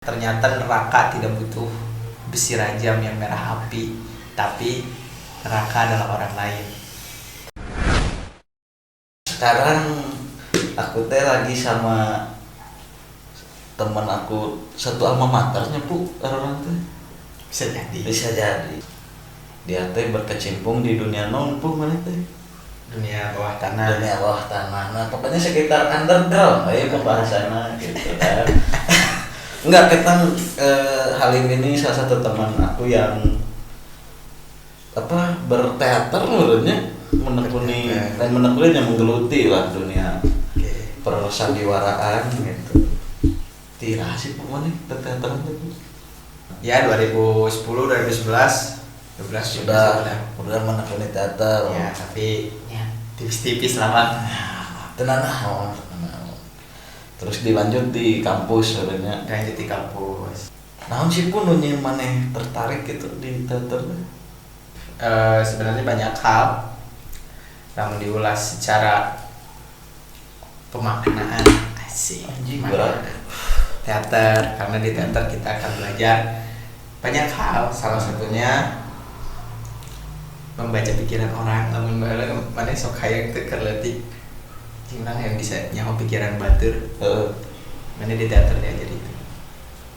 Ternyata neraka tidak butuh besi rajam yang merah api, tapi neraka adalah orang lain. Sekarang aku teh lagi sama teman aku satu alma maternya pu orang teh. Bisa jadi. Dia teh berkecimpung di dunia non pu mana teh? Dunia bawah tanah. Dunia bawah tanah. Nah, pokoknya sekitar underground, pembahasannya gitu kan. Enggak, kita Halim ini salah satu teman aku yang berteater menurutnya menekuni yang menggeluti lah dunia persandiwaraan gitu. Tira sih pokoknya berteater itu. Ya 2010 2011 udah menekuni teater. Ya, tapi ya tipis-tipis lah Bang. Tenang. Terus dilanjut di kampus sebenarnya. Lanjut di kampus. Naon sih pun nunyi maneh tertarik gitu di teater? Sebenarnya banyak hal yang diulas secara pemaknaan asik. Teater, karena di teater kita akan belajar banyak hal. Salah satunya membaca pikiran orang. Namun mana sok hayang teu kerleutik. Orang yang bisa nyaho pikiran batur. Mana di teater diajar itu.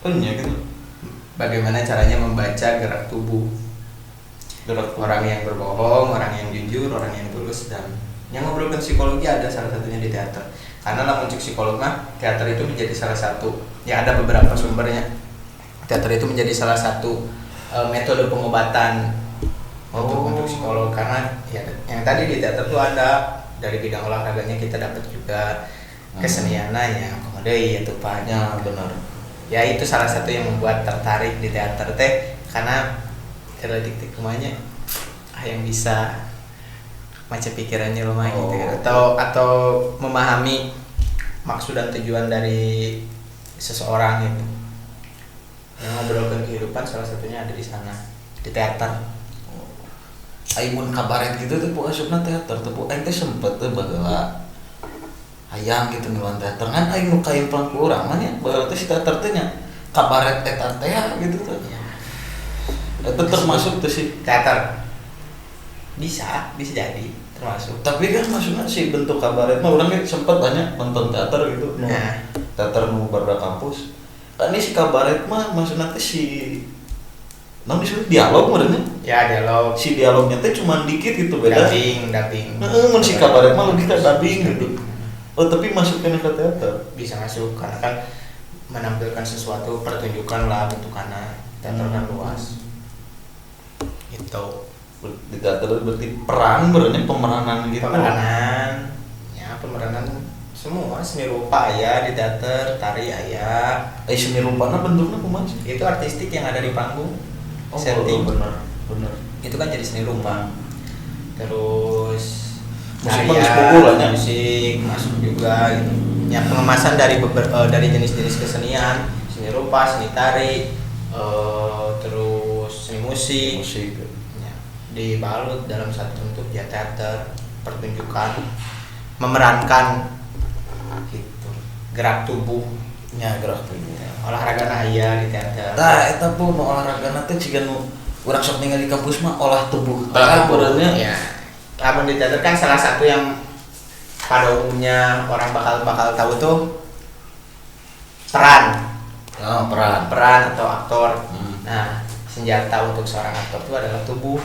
Gitu. Bagaimana caranya membaca gerak tubuh. Orang yang berbohong, orang yang jujur, orang yang tulus, dan yang ngobrolkan psikologi ada salah satunya di teater. Karena lamun cek psikolog mah, teater itu menjadi salah satu. Ya ada beberapa sumbernya. Teater itu menjadi salah satu metode pengobatan untuk psikolog, karena ya yang tadi di teater itu ada dari bidang olahraganya kita dapat juga keseniannya, komedi atau banyak benar. Ya itu salah satu yang membuat tertarik di teater teh, karena relatif kumanya yang bisa baca pikirannya lumayan gitu, atau memahami maksud dan tujuan dari seseorang itu. Yang ngobrolkan kehidupan salah satunya ada di sana, di teater. Aimun kabaret gitu tuh pokoknya asupna teater tuh pokoknya ente sempet tuh bagala hayang gitu ngeluan teater kan aing nu kain pangku urang mah nya bagala teh si teater teh nya kabaret eta teh gitu tuh. Itu termasuk tuh si teater. Bisa jadi termasuk. Tapi kan maksudnya si bentuk kabaret mah urang sempet banyak nonton teater gitu. Teater nu barudak kampus. Kan ini si kabaret mah maksudnya teh si disuruh dialog menurutnya. Ya dialog. Si dialognya teh cuma dikit gitu beda. Dubbing. Mun si kabaret mah lebih ke dubbing gitu. Oh tapi masuknya ke teater. Bisa masuk karena kan menampilkan sesuatu, pertunjukan lah bentukannya. Teater kan luas. Gitu. Di teater berarti peran berarti pemeranan gitu. Pemeranan semua seni rupa ya di teater, tari aya. Seni rupanya bentuknya kumaha sih? Itu artistik yang ada di panggung. Setting bener. Itu kan jadi seni rupa. Terus musik masuk juga gitu. Ya pengemasan dari dari jenis-jenis kesenian, seni rupa, seni tari, terus seni musik. Ya, dibalut dalam satu bentuk ya teater, pertunjukan, memerankan gitu. Gerak tubuh. Olahraga aya di teater. Eta pun olahraga teh ciga nu urang sok ningali di kampus mah olah tubuh. Beureunya ya. Lamun di teater kan salah satu yang pada umumnya orang bakal tahu tuh peran. Peran atau aktor. Nah, senjata untuk seorang aktor itu adalah tubuh.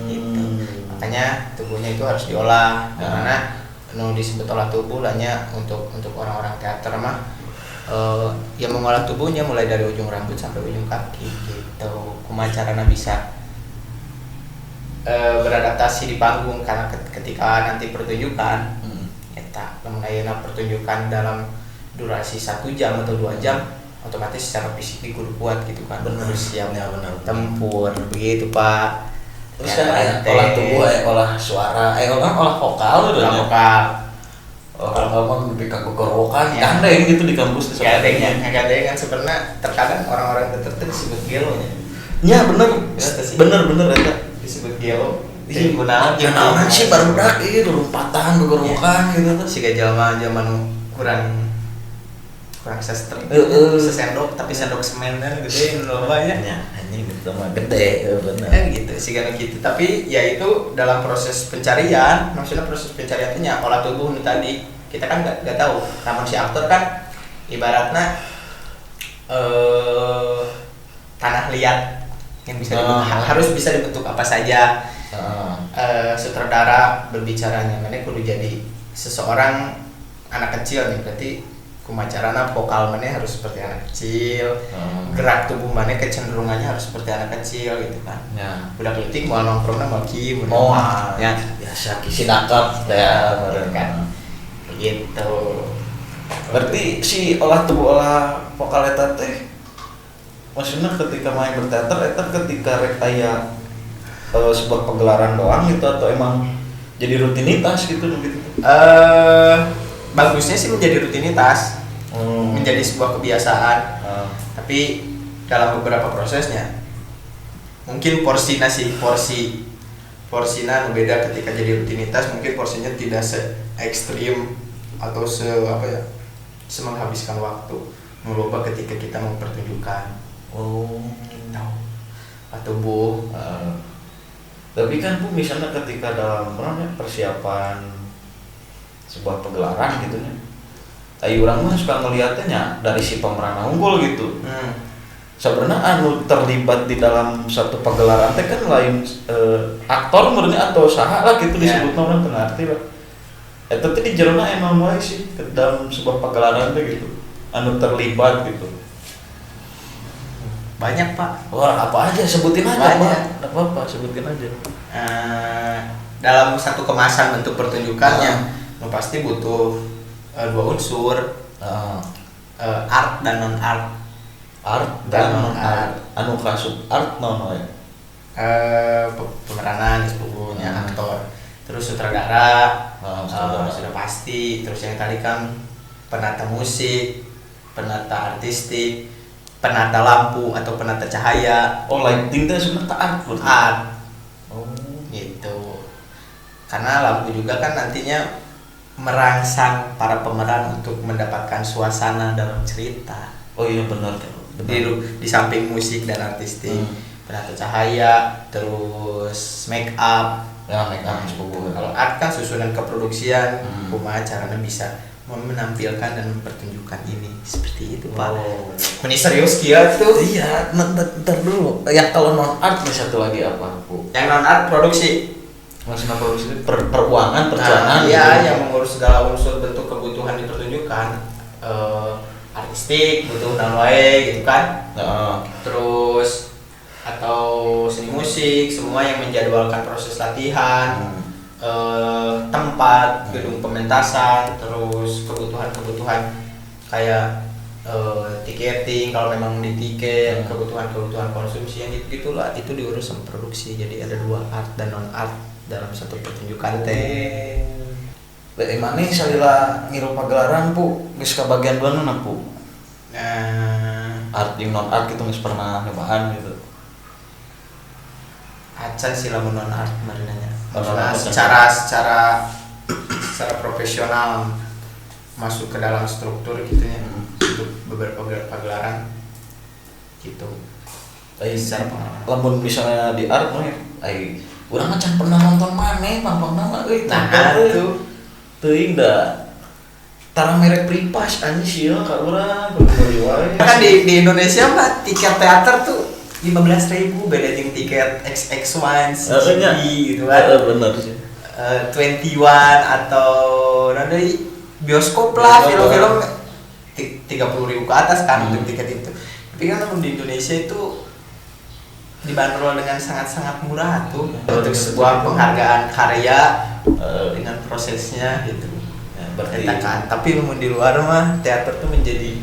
Gitu. Makanya tubuhnya itu harus diolah. Karena disebut olah tubuh hanya untuk orang-orang teater mah yang mengolah tubuhnya mulai dari ujung rambut sampai ujung kaki gitu. Kumaha carana bisa beradaptasi di panggung, karena ketika nanti pertunjukan eta lamun ayeuna pertunjukan dalam durasi 1 jam atau 2 jam otomatis secara fisik kudu kuat gitu kan. Benar siap ya benar. Tempur begitu Pak. Terus kan olah tubuh olah suara olah vokal kalau mah lebih ke gorokan gandeng gitu di kampus. Gandeng kan sebenarnya terkadang orang-orang tertentu disebut gelo nya. Ya bener eta disebut gelo. Kunaon sih barudak ieu lompatan gorokan gitu tuh. Siga zaman kurang kurang sestek Heeh. sesendok tapi sendok semen kan gede lobanya Ya, anjing itu mah gede, bener. gitu sih kan gitu. Tapi ya itu dalam proses pencarian, maksudnya proses pencarian itu nya olah tubuh itu tadi kita kan nggak tahu. Namun si aktor kan ibaratnya tanah liat yang bisa harus bisa dibentuk apa saja. Sutradara berbicaranya mana kudu jadi seseorang anak kecil nih, berarti kumacarana vokal mana harus seperti anak kecil, gerak tubuh mana kecenderungannya harus seperti anak kecil gitu kan. Ya. Udah kritik mau nongkrongnya mau kim, Ya, biasa kisi nakap ya, kan. Gitu. Berarti si olah tubuh olah vokal eta teh maksudnya ketika main berteater eta ketika rek aya sebuah pegelaran doang gitu atau emang jadi rutinitas gitu gitu. Bagusnya sih menjadi rutinitas, menjadi sebuah kebiasaan. Tapi dalam beberapa prosesnya mungkin porsinya beda ketika jadi rutinitas, mungkin porsinya tidak se ekstrim atau menghabiskan waktu melupa ketika kita mau pertunjukan. Gitu. Atau tapi kan Bu misalnya ketika dalam persiapan sebuah pegelaran gitu ya, ayo orang mah suka ngeliatnya dari si pemeran unggul gitu. Sebenarnya anu terlibat di dalam satu pegelaran teh kan lain aktor murni atau saha lah gitu disebut orang teu ngarti lah. Eta teh di jerona emang wae sih ke dalam sebuah pegelaran teh gitu. Anu terlibat gitu. Banyak Pak. Wah, apa aja sebutin aja Banyak. Pak. Apa sebutin aja. Dalam satu kemasan bentuk pertunjukannya, pasti butuh dua unsur, art dan non art. Art dan non art. Anu kasub art non ya. Pemeranan sepupunya aktor. Terus sutradara, sudah pasti. Terus yang tadi kan penata musik, penata artistik, penata lampu atau penata cahaya. Oh, lighting itu sebenarnya art. Art. Gitu. Karena lampu juga kan nantinya merangsang para pemeran untuk mendapatkan suasana dalam cerita. Oh iya benar. Di samping musik dan artistik, penata cahaya, terus make up. Ya, make up Kalau art kan susunan keproduksian, kumaha caranya bisa menampilkan dan mempertunjukkan ini seperti itu Pak. Ini serius kia tuh. Iya, ntar dulu. Yang kalau non art nih satu lagi apa Bu? Yang non art produksi. Maksudnya produksi peruangan, perjalanan. Iya, yang mengurus segala unsur bentuk kebutuhan di pertunjukan. Artistik, butuh dan wae gitu kan. Terus atau seni musik, semua yang menjadwalkan proses latihan. Tempat, gedung pementasan, terus kebutuhan kayak tiketing kalau memang di tiket, kebutuhan konsumsi yang gitulah itu diurus sama produksi. Jadi ada dua art dan non art dalam satu pertunjukan teh. Mana salila ngiru pagelaran Bu, geus ka bagian mana Bu? Art jeung non art gitu geus pernah nyobaan gitu. Acan sih lamun non art marinanya. Maksudnya secara profesional masuk ke dalam struktur gitu ya, untuk beberapa pagelaran gitu. Lamun misalnya di art urang acan pernah nonton maneh pampangna euy itu teuing da tara merek pripas anjing sia ka urang kudu wae. Kan di Indonesia mah tiket teater tuh 15.000 beda jeung tiket XX1 gitu kan. Bener sih. 21 atau nanti bioskop lah, film-film 30.000 ke atas kan untuk tiket itu. Tapi kan di Indonesia itu dibanderol dengan sangat-sangat murah tuh untuk sebuah penghargaan karya dengan prosesnya gitu. Berarti kan. Tapi di luar mah teater tuh menjadi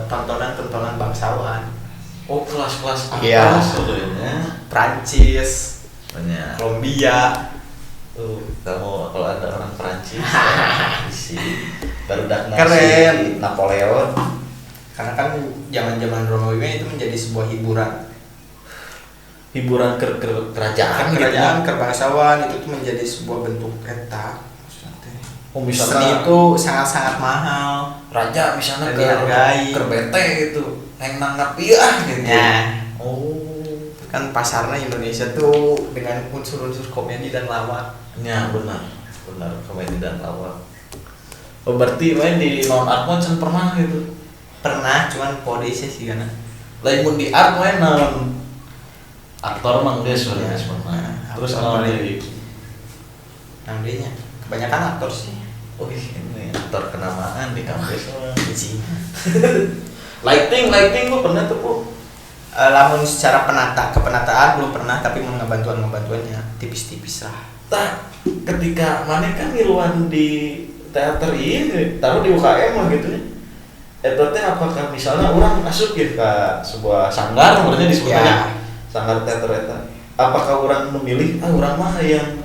tontonan bangsawan. Oh, kelas-kelas atas sebenarnya. Prancis, Banyak. Kolombia. Kamu kalau ada orang Prancis si barudak Keren. Napoleon. Karena kan zaman-zaman Romawi itu menjadi sebuah hiburan kerajaan kerajaan kerbangsawan itu tuh menjadi sebuah bentuk eta maksudnya Oh Seni misalnya itu sangat-sangat mahal. raja misalnya Dan dihargai. ke bete gitu, yang nanggap iya gitu. Ya, Oh, kan pasarnya Indonesia tuh dengan unsur-unsur komedi dan lawak. ya benar, benar komedi dan lawak. Oh berarti main di non art mah can pernah gitu. Pernah, cuman pode sih karena Lain mun di art main non aktor mang geus Ya. pernah. Terus Aktor naon paling. deui? namanya kebanyakan aktor sih. Oh ini aktor kenamaan di kampus. Sih. Lighting lu pernah tuh Bu? Lamun secara kepenataan belum pernah, tapi mau ngebantuannya tipis-tipis lah. Tah ketika mana kan ngiluan di teater ini taruh di UKM lah gitu ya. Eta teh apakah misalnya orang masuk ya ke sebuah sanggar sebenarnya disebutnya Ya. sanggar teater eta. Apakah orang memilih orang mah yang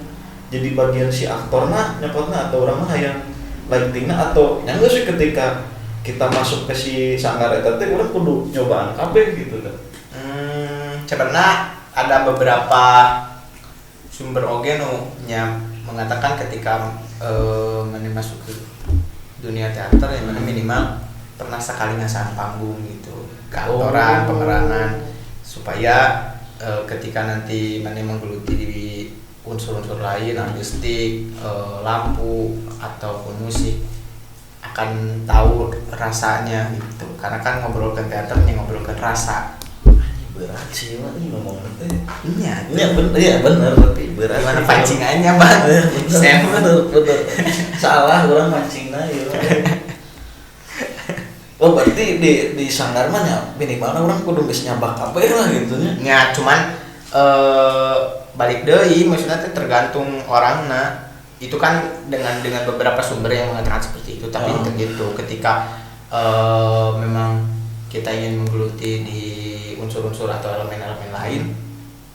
jadi bagian si aktorna nyepotna atau orang mah yang lightingna atau yang sih ketika kita masuk ke si sanggar eta teh orang kudu nyobaan kabeh gitu kan. Sebenarnya ada beberapa sumber oge nu mengatakan ketika mana masuk ke dunia teater yang mana minimal pernah sekali ngasaan panggung gitu, keaktoran, pemeranan, supaya ketika nanti mana menggeluti di unsur-unsur lain, artistik, lampu ataupun musik akan tahu rasanya gitu. Karena kan ngobrolkan teaternya ngobrolkan rasa. Berat sih mah ini ngomong teh. Iya, Iya bener tapi berat. gimana pancingannya bang? Saya bener. Salah orang mancingna ya. Oh berarti di sanggar mah nya minimalna orang kudu geus nyabak kabeh lah gitu nya. Ya cuman balik deui maksudnya teh tergantung orangna. Itu kan dengan beberapa sumber yang mengatakan seperti itu, tapi itu gitu ketika memang kita ingin menggeluti di unsur-unsur atau elemen-elemen lain,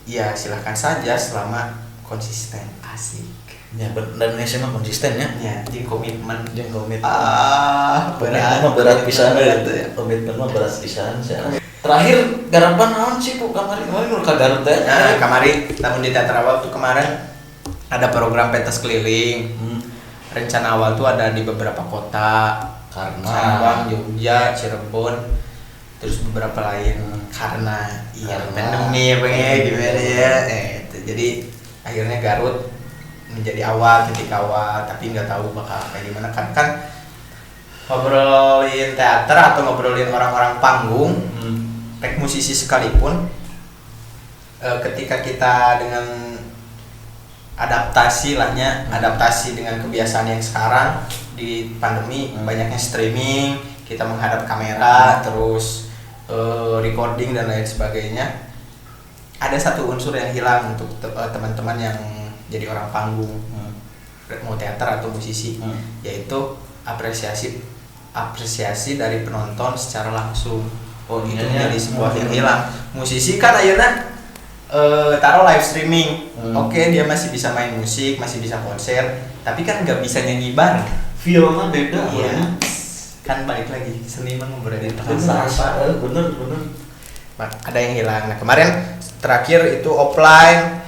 ya silahkan saja selama konsisten. Asik. Ya dan Indonesia mah konsisten ya. Ya, jeung komitmen. Jeung komitmen. Berat. Berat pisan Berat, ya. Komitmen mah berat pisan sih. Terakhir garapan naon sih Bu kemarin nu ka Garut teh? Nah, kemarin tahun di Teater Awal tuh kemarin ada program pentas keliling. Rencana awal tuh ada di beberapa kota, Karawang, Jogja, Cirebon, terus beberapa lain karena pandemi ya bang ya gimana ya. Jadi akhirnya Garut menjadi titik awal, tapi nggak tahu bakal kayak gimana kan ngobrolin teater atau ngobrolin orang-orang panggung, rek musisi sekalipun, ketika kita dengan adaptasi dengan kebiasaan yang sekarang di pandemi, banyaknya streaming, kita menghadap kamera terus recording dan lain sebagainya, ada satu unsur yang hilang untuk teman-teman yang jadi orang panggung, mau teater atau musisi, yaitu apresiasi dari penonton secara langsung. Itu menjadi sebuah yang hilang. Musisi kan ayeuna taruh live streaming, oke, dia masih bisa main musik, masih bisa konser, tapi kan nggak bisa nyanyi bareng. Feelnya beda. Iya. Kan balik lagi seniman memberi rasa. Bener. Ada yang hilang. Nah kemarin terakhir itu offline.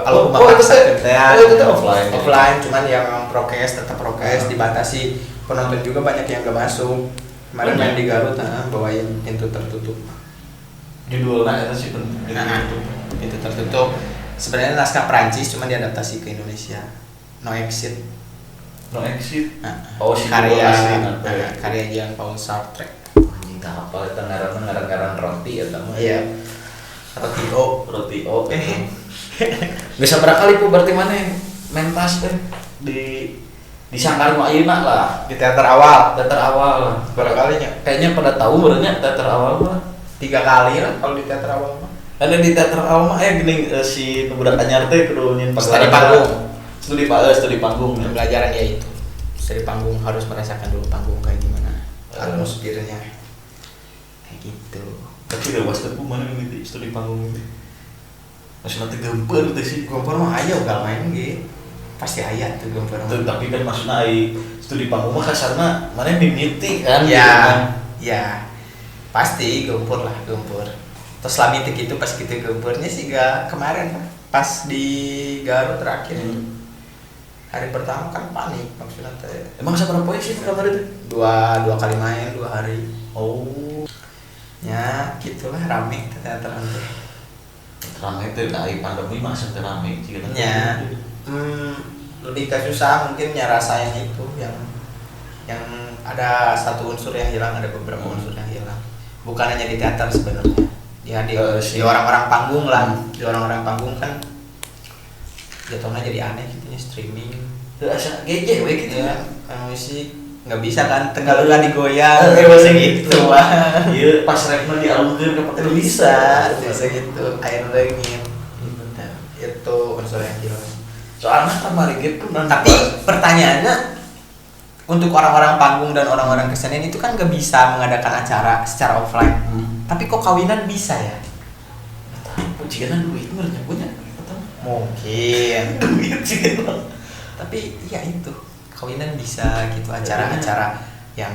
Album itu offline. Cuman yang tetap prokes, dibatasi. Penonton juga banyak yang nggak masuk. Kemarin main di Garut, bawain Pintu Tertutup. Judulnya itu sih Pintu Tertutup. Sebenarnya naskah Prancis, cuman diadaptasi ke Indonesia. No Exit. Karya Jean-Paul Sartre. Anjing tah apa eta ngaran roti eta mah. Iya. Roti O. Bisa berapa kali Bu berarti mana mentas teh di sanggar mah ayeuna lah Di Teater Awal. Berapa kalinya? Kayaknya pada tahu benernya Teater Awal mah 3 kali lah kalau di Teater Awal mah. Ada di Teater Awal mah gini si budak anyar teh kudu nyin Studi panggung. Studi panggung. Pembelajaran ya itu. Studi panggung harus merasakan dulu panggung kayak gimana. Atmosfernya. Kayak gitu. Tapi udah was teh mana ini studi panggung ini. Masih nanti gempar teh sih. Gempar mah aya ugal main ge. Pasti aya tuh gempar mah. Tapi kan maksudnya studi panggung mah kasarna mana mimiti kan. Ya. Pasti gempur. Terus lah mitik itu pas kita gempurnya sih gak kemarin pas di Garut terakhir itu. hari pertama kan panik maksudnya teh. Emang seberapa poin sih kamar itu? Dua kali main 2 hari. Oh, Ya gitulah rame teater nanti. rame itu dari pandemi masa rame sih kan? Ya. Lebih ke susah mungkin ya rasanya itu yang ada satu unsur yang hilang, ada beberapa unsur yang hilang. Bukan hanya di teater sebenarnya. Ya di orang-orang panggung lah. Di orang-orang panggung kan jatuhnya jadi aneh gitu ya, streaming. Asa gejek we gitu Ya, kan musik nggak bisa kan tengah digoyang. Bisa gitu. Iya, pas rapnya dialungkeun ke pakai Bisa gitu. Air dingin. Itu unsur yang hilang. Soalnya kamari gitu Tapi pertanyaannya untuk orang-orang panggung dan orang-orang kesenian itu kan gak bisa mengadakan acara secara offline. Tapi kok kawinan bisa ya? Jika duit merenya punya Mungkin. duit sih. Tapi ya itu kawinan bisa gitu, acara-acara yang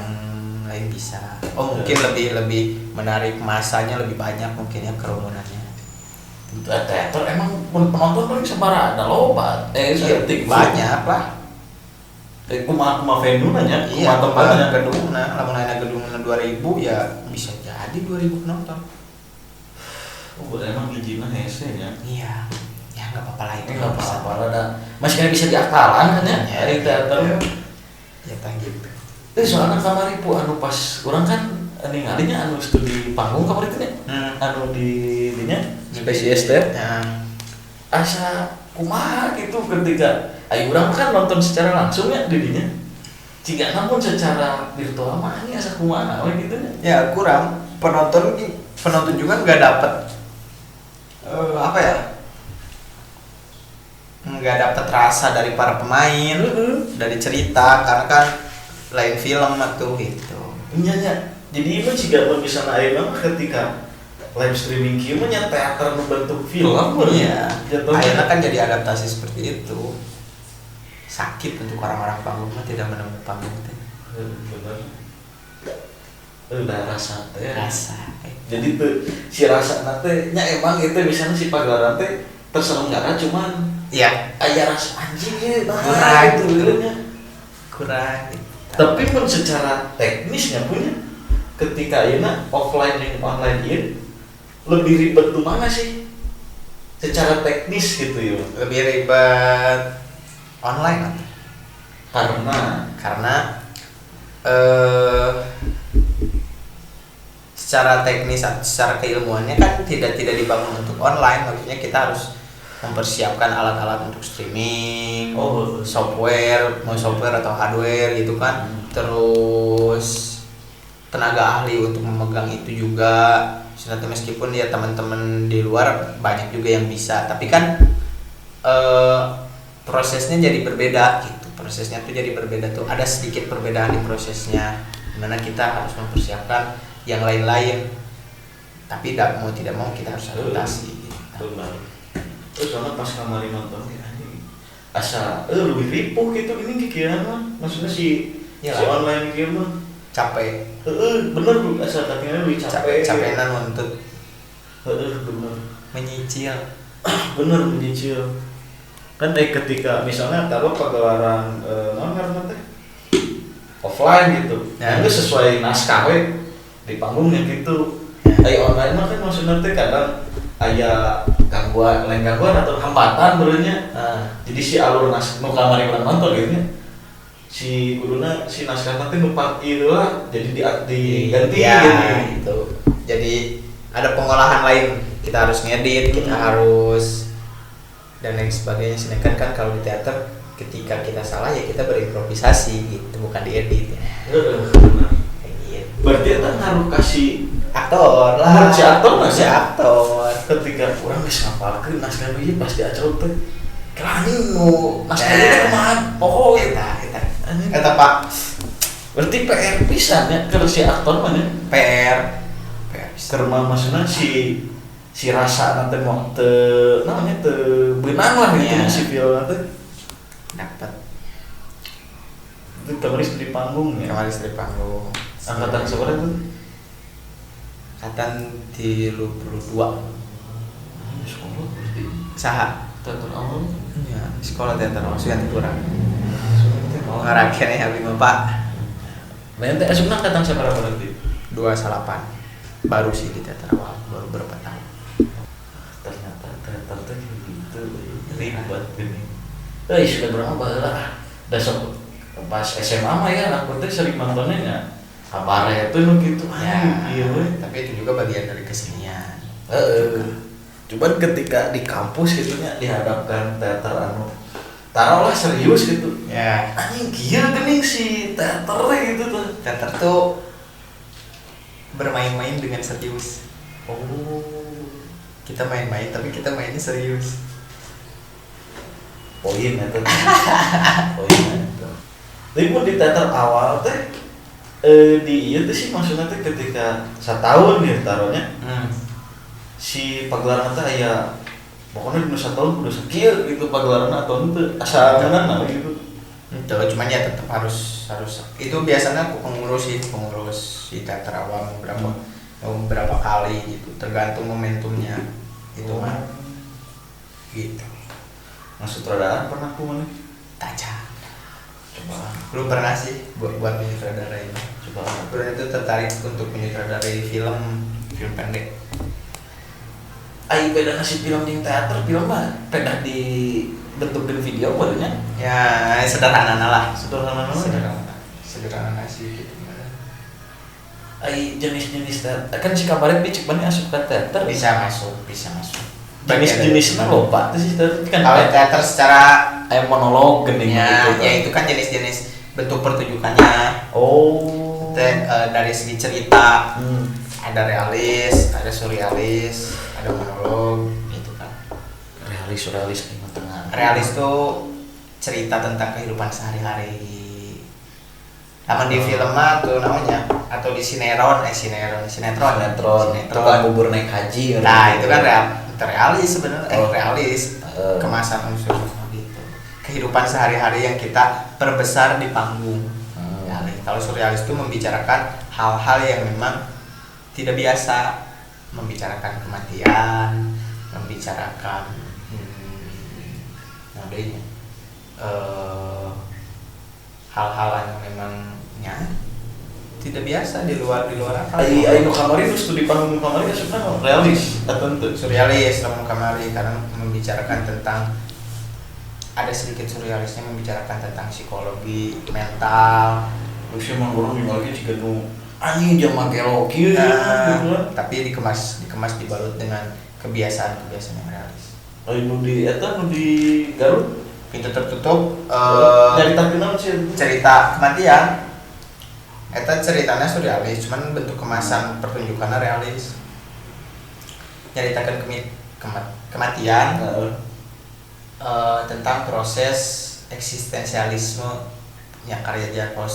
lain bisa. Oh mungkin lebih menarik, masanya lebih banyak mungkin ya, kerumunannya. Teater emang penonton paling sebarang ada loba. Banyak lah. Kuma venue nanya, Iya, kuma tempatnya. gedung, lamun aya gedung 2000 ya bisa jadi 2000 penonton. Oh, emang hijina hese nya. Iya. Ya nggak apa-apa lah itu. Enggak apa-apa lah dah. Masih kan bisa diakalan kan ya? Dari teater. Ya tah gitu. Soalnya kamari pu anu pas urang kan ningalinya anu studi panggung kamari teh. Anu di dinya spesies teh. Asa kumaha gitu ketika ayo urang kan nonton secara langsung ya didinya. Jika namun secara virtual mah ini asa kumaha we gitu nya. Ya kurang, penonton juga nggak dapet apa ya, nggak dapet rasa dari para pemain, dari cerita, karena kan lain film tuh gitu. Iya. Jadi itu juga misalnya ayeuna ketika live streaming kieu mah nya teater membentuk film. Iya. Akhirnya kan jadi adaptasi seperti itu. Sakit untuk orang-orang panggung mah tidak menemukan panggung teh. Bener. Udah rasa teh. Rasa. Jadi tuh si rasa nate nya emang itu misalnya si pagelaran teh terselenggara cuman Iya. aya rasa anjing ya Kurang gitu nya. Kurang. Tapi pun secara teknisnya punya ketika ayeuna offline yang online ieu lebih ribet tuh mana sih? Secara teknis gitu ya. Lebih ribet online karena secara teknis, secara keilmuannya kan tidak dibangun untuk online. Maksudnya kita harus mempersiapkan alat-alat untuk streaming, software, mau software atau hardware gitu kan. Terus tenaga ahli untuk memegang itu juga. Meskipun ya teman-teman di luar banyak juga yang bisa, tapi kan prosesnya jadi berbeda gitu. Prosesnya tuh jadi berbeda tuh, ada sedikit perbedaan di prosesnya, dimana kita harus mempersiapkan yang lain-lain, tapi tidak mau kita harus adaptasi gitu. Terus karena pas kamari nonton ya asa lebih ripuh gitu ini kikiran mah, maksudnya si online game mah capek. Bener bu, asa katanya lebih capek. Capenan nuntut. Bener. Menyicil. Bener menyicil. Kan ketika misalnya taruh pagelaran ngaran teh offline gitu, itu sesuai naskah we di panggungnya gitu. Ayo online mah kan maksudnya teh kadang aya gangguan atau hambatan berenya. Jadi si alur naskah nu kamari urang nonton gitu nya. Si kuduna si naskah teh nu ieu lah jadi diganti ya, gitu. Jadi ada pengolahan lain, kita harus ngedit, kita harus dan lain sebagainya. Sedangkan kan kalau di teater ketika kita salah ya kita berimprovisasi gitu, bukan diedit ya. Berarti itu ngaruh kasih aktor lah. Si aktor masih aktor. Ketika orang bisa ngapalkeun naskah ieu pas diacara teh. Kerani nu naskah ieu kumaha? Oh eta Pak. Berarti PR pisan ya keur si aktor mah nya. PR Keur maksudna si rasa nanti mau namanya benang lah gitu si viola teh dapat itu kemarin di panggung ya. Kemarin di panggung. Angkatan seberapa tuh? Angkatan 32. Sekolah berarti. Saha? teater awal. Ya, sekolah teater maksudnya kurang. Ngarakeun habis Bapak. Nanti asupna katang sabaraha berarti? 28. Baru sih di teater awal, baru berapa tahun. Ternyata teater teh gitu ribet gini. Sudah berapa baheula dasar pas SMA mah ya aku teh sering nontonnya nya kabar itu nu gitu Ya, iya we. tapi itu juga bagian dari kesenian. Cuman ketika di kampus gitu nya dihadapkan teater anu taruhlah serius gitu. Ya, Anjing kieu geuning si teater gitu tuh. teater tuh bermain-main dengan serius. Oh. Kita main-main tapi kita mainnya serius. Poin eta. Poin eta. Tapi pun di teater awal teh di ieu teh sih maksudnya teh ketika satahun ya taruhnya si pagelaran teh aya pokoknya di satahun kudu sakieu gitu pagelaran atau henteu asa ngeunana gitu. Itu cuman ya tetap harus itu biasanya pengurus si teater awal beberapa kali gitu tergantung momentumnya itu mah gitu. Sutradara pernah aku mana? Taca Coba belum pernah sih buat menyutradarai ini. coba Belum itu tertarik untuk menyutradarai film pendek. ai beda nasi film jeung teater film mah pedah dibentukeun video barunya Ya sederhana lah. sederhana Sederhana sih gitu. ai jenis-jenis teater kan si kabaret bicik banget asup ke teater Bisa masuk. jenis-jenisnya loba tuh sih teater kan Kalau teater secara aya monolog geuning ya, gitu ya itu kan jenis-jenis bentuk pertunjukannya. oh Dari segi cerita ada realis, ada surrealis, ada monolog gitu kan. realis di tengah Realis tuh cerita tentang kehidupan sehari-hari. Namun di film mah tuh namanya atau di sinetron tukang bubur naik haji Nah itu kan realis sebenarnya realis Uh. kemasan unsur gitu. Kehidupan sehari-hari yang kita perbesar di panggung. Realis. Kalau surrealis itu membicarakan hal-hal yang memang tidak biasa, membicarakan kematian, membicarakan modelnya hal-hal yang memangnya tidak biasa di luar akal. ai nu kamari nu studi panggung kamari sebenarnya realis atau henteu Surrealis namun kamari karena membicarakan tentang ada sedikit surrealisnya membicarakan tentang psikologi mental. terus emang orang lagi juga nu anjing jam make loki Tapi dikemas dibalut dengan kebiasaan yang realis. ai nu di eta nu di Garut Pintu tertutup cerita kenal sih cerita kematian. Eta ceritanya surrealis, cuman bentuk kemasan pertunjukannya realis. Nyaritakan kematian tentang proses eksistensialisme yang karya Jean-Paul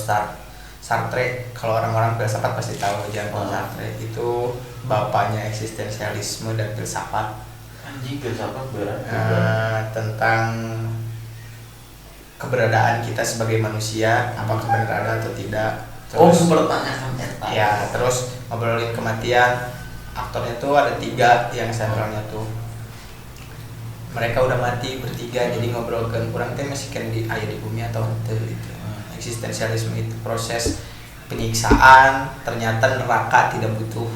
Sartre. Kalau orang-orang filsafat pasti tahu Jean-Paul Sartre itu bapaknya eksistensialisme dan filsafat. anjing filsafat berat Tentang keberadaan kita sebagai manusia, apakah benar ada atau tidak. mempertanyakan eta Ya, terus ngobrolin kematian. Aktornya tuh ada 3 yang sentralnya tuh. Mereka udah mati bertiga, jadi ngobrolkan kurang teh masih kan di aya di bumi atau henteu gitu. Eksistensialisme itu proses penyiksaan. Ternyata neraka tidak butuh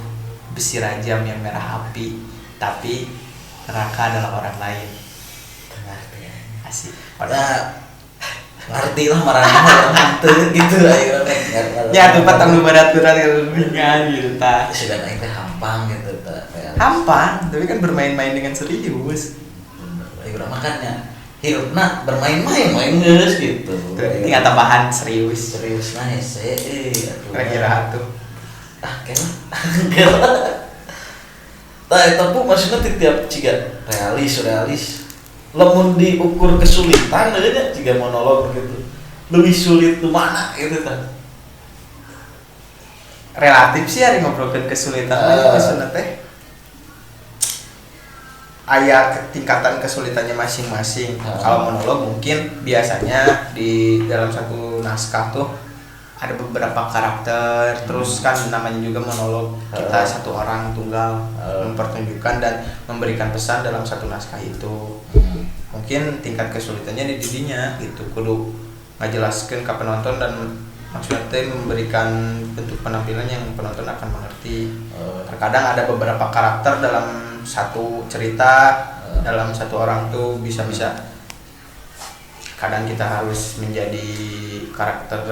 besi rajam yang merah api, tapi neraka adalah orang lain. Asik. ngerti lah marahnya orang henteu gitu Ya tuh patang lu berat-berat yang ringan gitu tah. sudah naik teh hampang gitu tah Hampang, tapi kan bermain-main dengan serius. urang makannya hirupna bermain-main geus gitu Tinggal tambahan serius. serius na hese Kira-kira tuh. kira tah eta pun maksudna tiap ciga realis lamun diukur kesulitan nya ciga monolog gitu lebih sulit tuh mana gitu kan Relatif sih hari ngobrolkan kesulitan kesulitan teh aya tingkatan kesulitannya masing-masing. Kalau monolog mungkin biasanya di dalam satu naskah tuh ada beberapa karakter, terus kan namanya juga monolog, kita satu orang tunggal mempertunjukkan dan memberikan pesan dalam satu naskah itu. mungkin tingkat kesulitannya di didinya gitu, kudu ngajelaskeun ka penonton dan maksudnya teh memberikan bentuk penampilan yang penonton akan mengerti. Terkadang ada beberapa karakter dalam satu cerita, dalam satu orang tuh bisa kadang kita harus menjadi karakter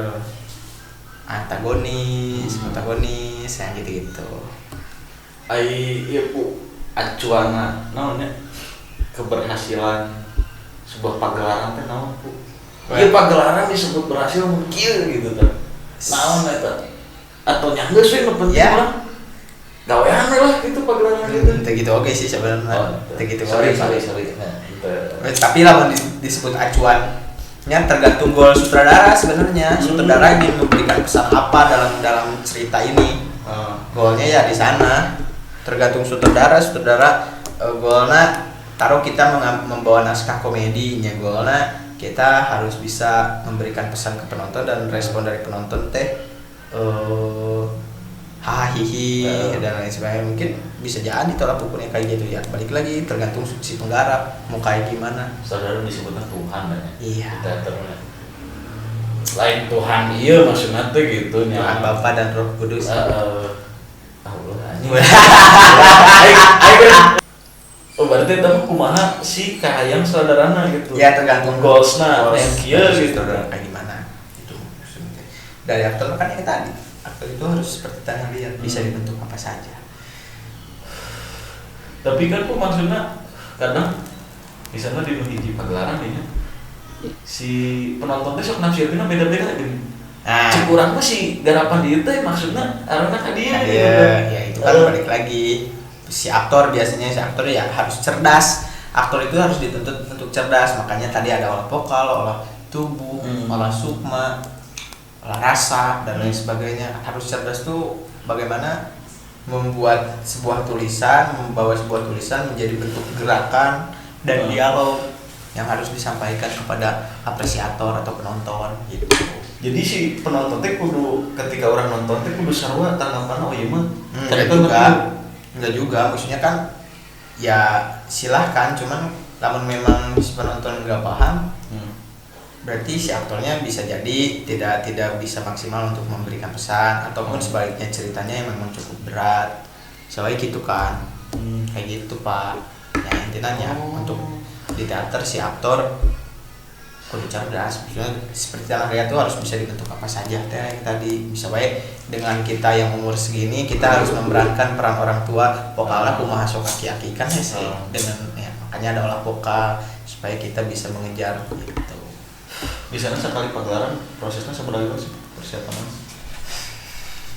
antagonis yang gitu-gitu. Iya pu acuana naonnya keberhasilan sebuah pagelaran teh naon pu? Ieu pagelaran disebut berhasil mungkin gitu teh. Naon eta? Atau nya geus we nu penting mah. Gawean lah gitu pagelaran gitu. Teu gitu oke sih sebenarnya. Teu gitu. Sorry. Tapi lah disebut acuannya tergantung goal sutradara sebenarnya. Sutradara ingin memberikan pesan apa dalam cerita ini. Goalnya ya di sana. Tergantung sutradara goalnya taruh kita membawa naskah komedinya, goalnya kita harus bisa memberikan pesan ke penonton dan respon dari penonton teh hahihi dan lain sebagainya. Mungkin bisa jadi tolak ukurnya kayak gitu ya, balik lagi tergantung si penggarap mau kayak gimana. Saudara disebutnya Tuhan ya. Iya. Teaternya lain Tuhan iya maksudnya tuh gitu nya. Tuhan Bapa dan Roh Kudus. Oh berarti tahu kumaha si kahayang saudarana gitu. Ya tergantung goalsna yang kieu gitu kayak gimana. Itu maksudnya. Dari aktor kan yang tadi. Aktor itu harus seperti tanah liat, bisa dibentuk apa saja. Tapi kan kok maksudnya kadang di sana di hiji pagelaran nih si penonton teh sok nafsirkeun beda-beda gini. Nah, cek urang mah si garapan dieu teh maksudna arana ka dieu gitu. Ya itu kan balik lagi. Si aktor biasanya ya harus cerdas. Aktor itu harus dituntut untuk cerdas. Makanya tadi ada olah vokal, olah tubuh, olah sukma, olah rasa dan lain sebagainya. Harus cerdas tuh bagaimana membuat sebuah tulisan, membawa sebuah tulisan menjadi bentuk gerakan dan dialog yang harus disampaikan kepada apresiator atau penonton gitu. Jadi si penonton teh kudu ketika orang nonton teh kudu sarua tanggapan oh ieu mah. Enggak juga, maksudnya kan ya silahkan, cuman namun memang si penonton nggak paham, berarti si aktornya bisa jadi tidak bisa maksimal untuk memberikan pesan, ataupun sebaliknya ceritanya yang memang cukup berat, soalnya gitu kan, kayak gitu Pak. Ya intinya untuk di teater si aktor kudu cerdas, maksudnya seperti tanah liat tuh harus bisa dibentuk apa saja teh yang tadi bisa baik dengan kita yang umur segini kita harus memerankan peran orang tua vokalnya kumaha sok aki-aki kan ya sih dengan ya, makanya ada olah vokal supaya kita bisa mengejar gitu. Biasanya sekali pagelaran prosesnya seberapa sih persiapannya?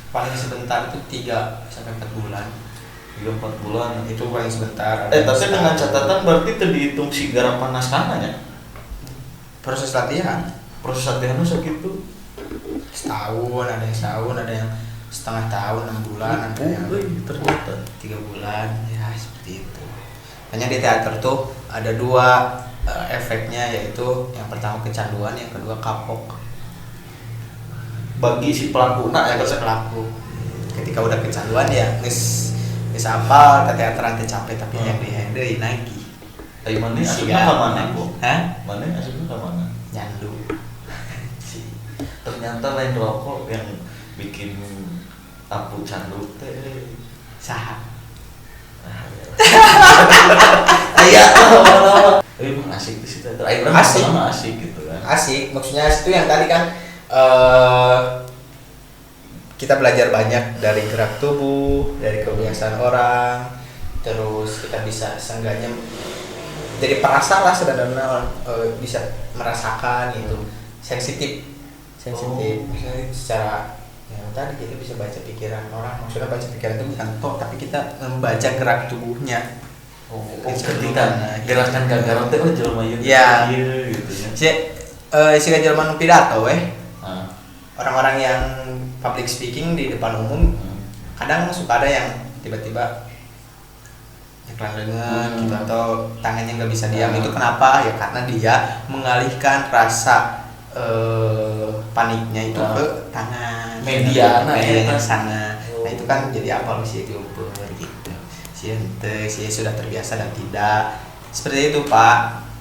Paling sebentar itu 3 sampai 4 bulan. 3-4 bulan itu paling sebentar. Tapi dengan catatan berarti itu dihitung si garapan naskahnya. Proses latihannya segitu setahun, ada yang setahun, ada yang setengah tahun, 6 bulan, ada yang ternyata 3 bulan, ya seperti itu. Hanya di teater tuh ada 2 efeknya, yaitu yang pertama kecanduan, yang kedua kapok. Bagi si pelaku, pelaku. Ketika udah kecanduan ya bisa apal ke teateran teh capek tapi yang dihandle lagi. Mana asupnya ke mana bu? Mana asupnya ke mana? Nyandu. Ternyata lain rokok yang bikin apu candu teh. Saha? Aya emang asik di situ. Asik gitu kan. Asik, maksudnya itu yang tadi kan kita belajar banyak dari gerak tubuh, dari kebiasaan orang, terus kita bisa seenggaknya jadi perasa lah sederhana bisa merasakan gitu, sensitif misalnya secara yang tadi kita bisa baca pikiran orang, maksudnya baca pikiran itu bukan toh tapi kita membaca gerak tubuhnya. Ketika gerakan gagaran teh jelema ieu gitu ya. Si jelema pidato orang-orang yang public speaking di depan umum kadang suka ada yang tiba-tiba kelandengan gitu atau tangannya nggak bisa diam. Itu kenapa ya? Karena dia mengalihkan rasa paniknya itu ke tangan media sana. Nah itu kan jadi apa sih itu gitu. Si sudah terbiasa dan tidak seperti itu Pak.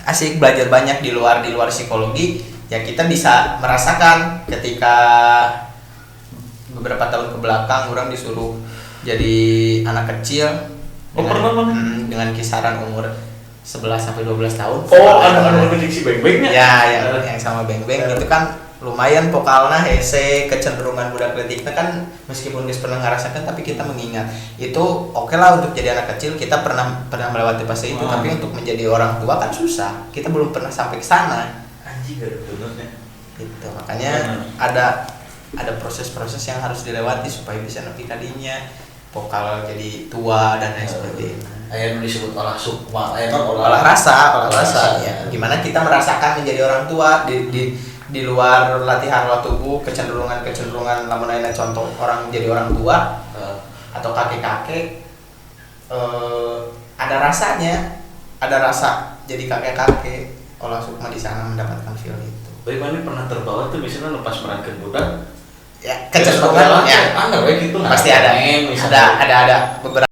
asik belajar banyak di luar psikologi. Ya kita bisa merasakan ketika beberapa tahun ke belakang orang disuruh jadi anak kecil dengan kisaran umur 11 sampai 12 tahun. Oh, anu si beng-bengnya. Ya, yang sama beng-beng itu kan lumayan vokalnya hese, kecenderungan budak letiknya kan meskipun kita pernah ngerasakan tapi kita mengingat itu oke lah untuk jadi anak kecil kita pernah melewati fase itu, tapi untuk menjadi orang tua kan susah, kita belum pernah sampai ke sana. Anjing gak benernya Gitu, makanya ada proses-proses yang harus dilewati supaya bisa nepi tadinya vokal jadi tua dan lain sebagainya. Yang disebut olah sukma, kan olah rasa ya. Gimana kita merasakan menjadi orang tua di luar latihan olah tubuh, kecenderungan lamun ayeuna contoh orang jadi orang tua atau kakek-kakek ada rasanya, ada rasa jadi kakek-kakek. Olah sukma di sana mendapatkan feel itu. Bagaimana pernah terbawa tuh misalnya lepas merankan budak? Ya, kecenderungan ya. Ada gitu. Pasti ada. Ada beberapa